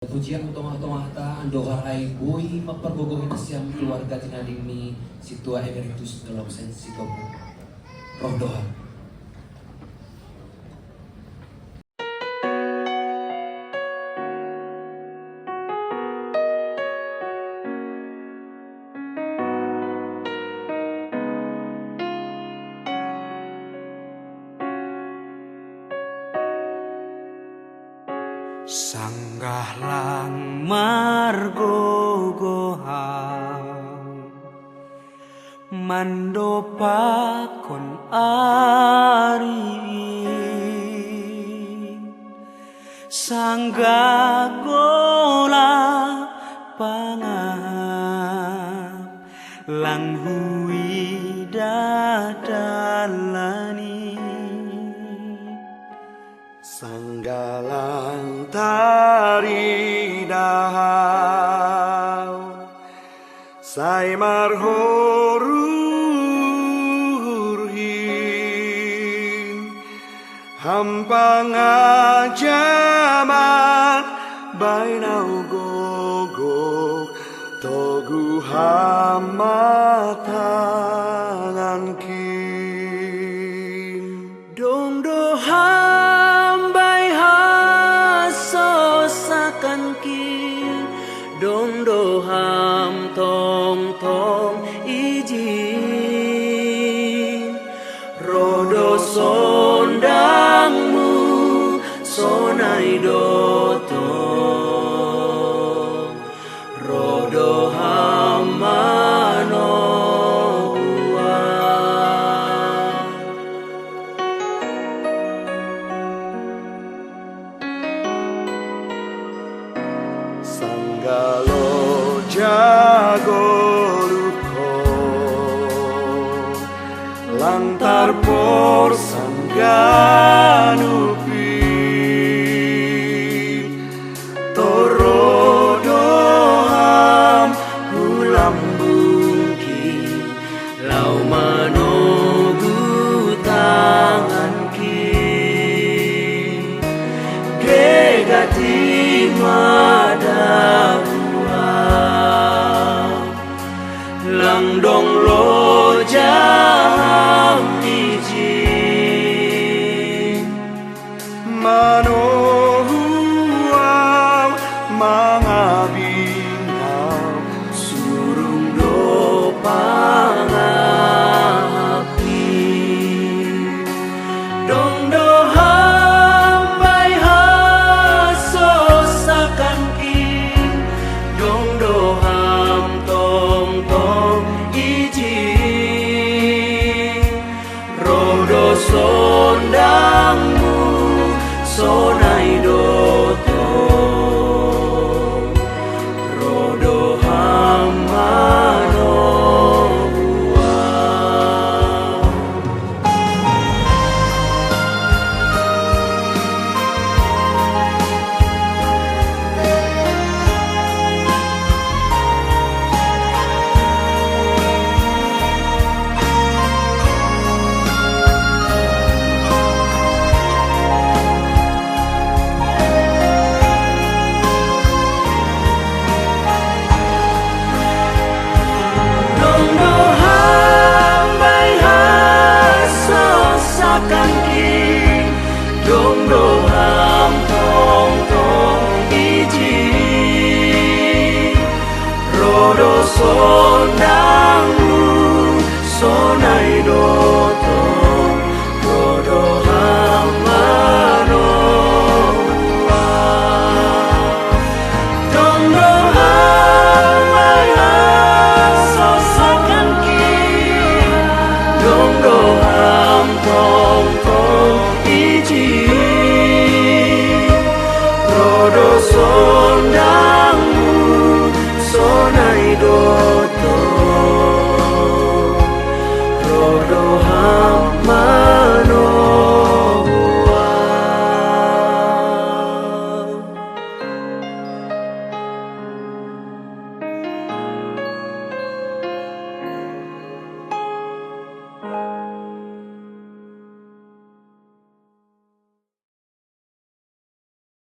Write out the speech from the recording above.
Pujian utama-utama ta andohar ay boy mapergogohin na siyang keluarga tinaling ni Situa Emeritus dalam sensi kamu roh doa. Sanggah lang margogohang mandopa kon ari sanggah gola pangap lang hui dadalani Sanggalang tari dahau Sai marhururhin Hampang ajamat Bainau gogok Togu hamatangan kin Dong doha Dong doham tong tong izin rodo sondangmu sonai doto rodo hamano Sanggalo jago luko lantar por sangganupi torodoham ulam bungki lau manogu tangan ki gegati Langdong lo jam izin Manohuau mangabinau Surung do pangapi Dong doham bai haso sakan ki Dong doham tong tong rodo sondangmu sonai doto rodo hamano Dong doham tong tong izin rodo so